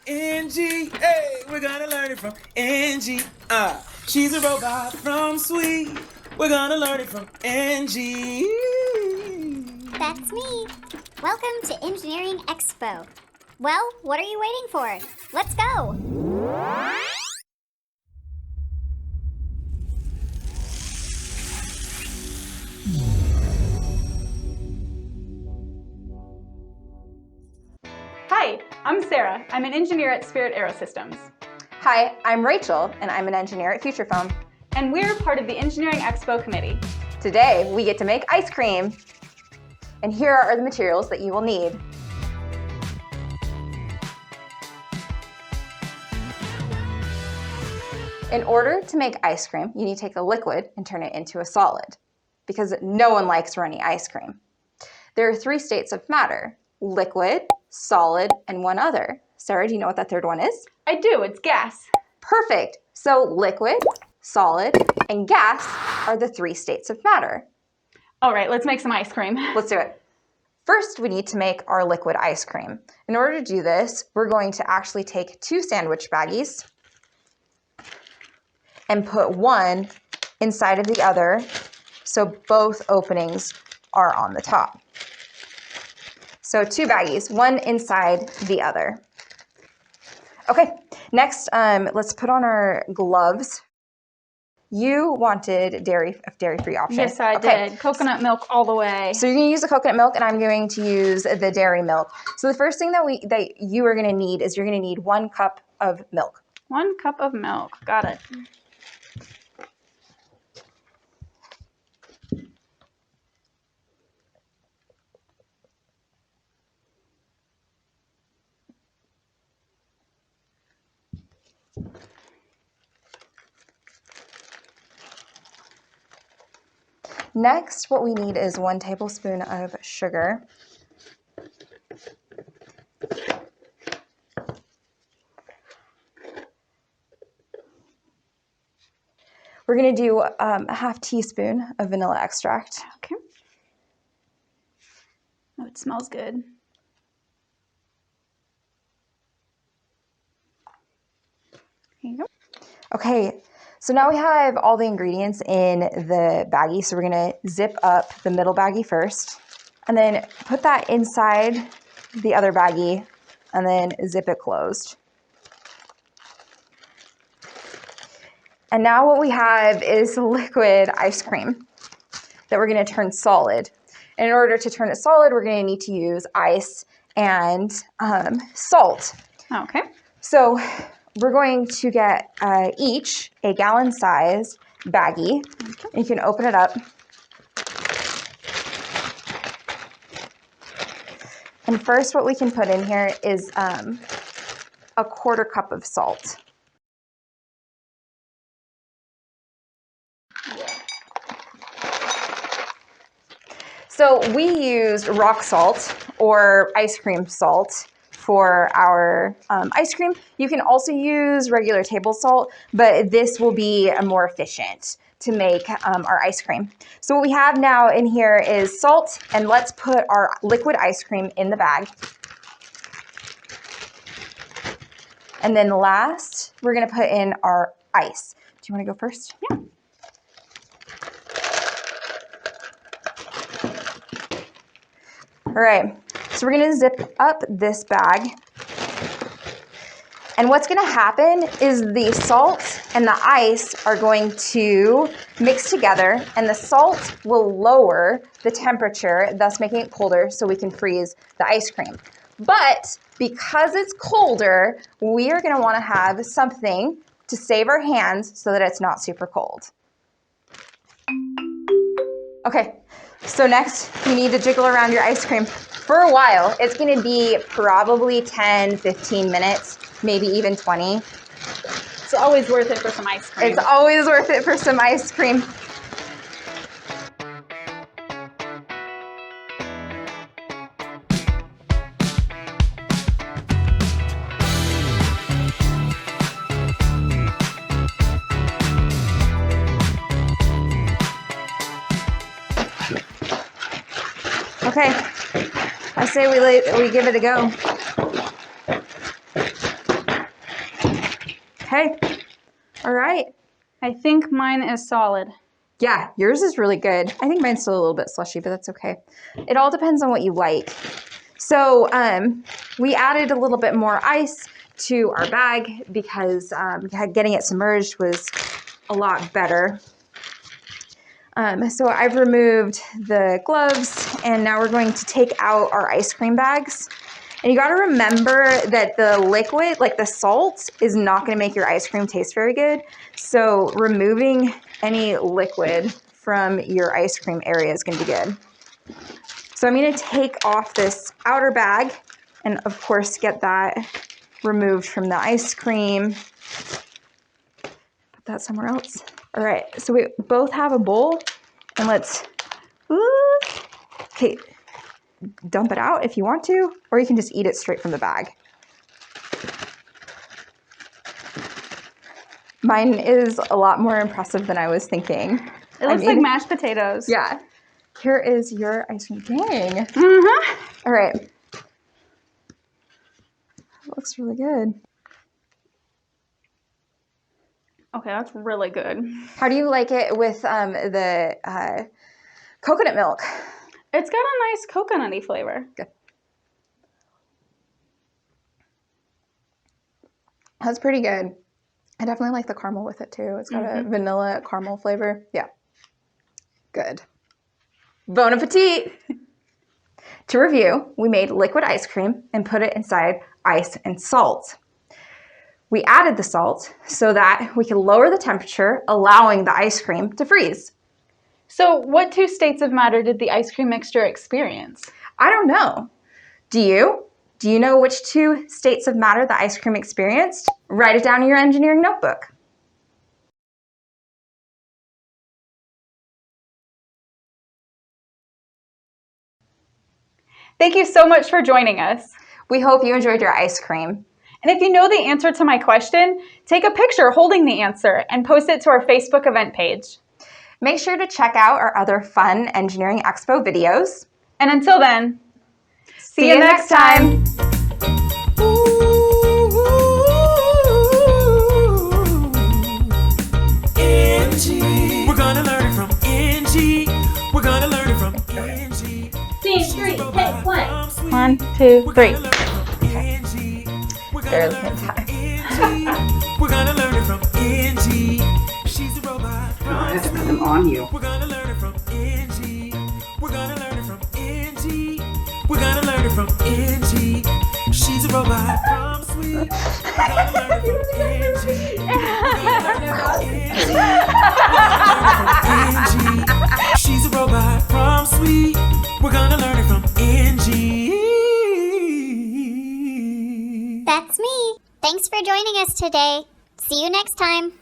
Angie, hey, we're gonna learn it from Angie. She's a robot from Sweet. We're gonna learn it from Angie. That's me. Welcome to Engineering Expo. Well, what are you waiting for? Let's go. Hi, I'm Sarah. I'm an engineer at Spirit Aerosystems. Hi, I'm Rachel, and I'm an engineer at FutureFoam. And we're part of the Engineering Expo Committee. Today, we get to make ice cream. And here are the materials that you will need. In order to make ice cream, you need to take a liquid and turn it into a solid, because no one likes runny ice cream. There are 3 states of matter: liquid, solid, and one other. Sarah, do you know what that third one is? I do, it's gas. Perfect. So liquid, solid, and gas are the 3 states of matter. All right, let's make some ice cream. Let's do it. First, we need to make our liquid ice cream. In order to do this, we're going to actually take 2 sandwich baggies and put one inside of the other so both openings are on the top. So 2 baggies, one inside the other. Okay, next, let's put on our gloves. You wanted dairy-free option. Yes, I did. Coconut milk all the way. So you're going to use the coconut milk, and I'm going to use the dairy milk. So the first thing that you are going to need is you're going to need 1 cup of milk. 1 cup of milk. Got it. Next, what we need is 1 tablespoon of sugar. We're going to do a ½ teaspoon of vanilla extract. Okay. Oh, it smells good. Here you go. Okay, so now we have all the ingredients in the baggie. So we're going to zip up the middle baggie first, and then put that inside the other baggie, and then zip it closed. And now what we have is liquid ice cream that we're going to turn solid. And in order to turn it solid, we're going to need to use ice and salt. Okay. So we're going to get each a gallon-size baggie. Okay. And you can open it up. And first, what we can put in here is a 1/4 cup of salt. So we used rock salt or ice cream salt for our ice cream. You can also use regular table salt, but this will be more efficient to make our ice cream. So what we have now in here is salt, and let's put our liquid ice cream in the bag. And then last, we're gonna put in our ice. Do you wanna go first? Yeah. All right, so we're gonna zip up this bag. And what's gonna happen is the salt and the ice are going to mix together, and the salt will lower the temperature, thus making it colder so we can freeze the ice cream. But because it's colder, we are gonna wanna have something to save our hands so that it's not super cold. Okay. So next, you need to jiggle around your ice cream for a while. It's going to be probably 10, 15 minutes, maybe even 20. It's always worth it for some ice cream. It's always worth it for some ice cream. Okay, I say we give it a go. Okay. All right. I think mine is solid. Yeah, yours is really good. I think mine's still a little bit slushy, but that's okay. It all depends on what you like. So we added a little bit more ice to our bag because getting it submerged was a lot better. So I've removed the gloves, and now we're going to take out our ice cream bags. And you got to remember that the liquid, like the salt, is not going to make your ice cream taste very good. So removing any liquid from your ice cream area is going to be good. So I'm going to take off this outer bag and, of course, get that removed from the ice cream. Put that somewhere else. All right, so we both have a bowl, and let's, okay, dump it out if you want to, or you can just eat it straight from the bag. Mine is a lot more impressive than I was thinking. It looks like mashed potatoes. Yeah. Here is your ice cream. Dang. All right. That looks really good. Okay, that's really good. How do you like it with the coconut milk? It's got a nice coconutty flavor. Good. That's pretty good. I definitely like the caramel with it too. It's got a vanilla caramel flavor. Yeah. Good. Bon appetit. To review, we made liquid ice cream and put it inside ice and salt. We added the salt so that we could lower the temperature, allowing the ice cream to freeze. So what 2 states of matter did the ice cream mixture experience? I don't know. Do you? Do you know which 2 states of matter the ice cream experienced? Write it down in your engineering notebook. Thank you so much for joining us. We hope you enjoyed your ice cream. And if you know the answer to my question, take a picture holding the answer and post it to our Facebook event page. Make sure to check out our other fun Engineering Expo videos. And until then, See you next time. NG. We're gonna learn it from NG. We're gonna learn it from NG. Scene 3, take 1. 1, 2, 3. Barely in time. We're gonna learn it from NG. She's a robot. I have to put them on you. We're gonna learn it from NG. We're gonna learn it from NG. We're gonna learn it from NG. She's a robot from Sweet. We're gonna learn it from NG. We're gonna learn it from NG. We're gonna learn it from NG. She's a robot from Sweet. We're gonna learn it from NG. That's me. Thanks for joining us today. See you next time.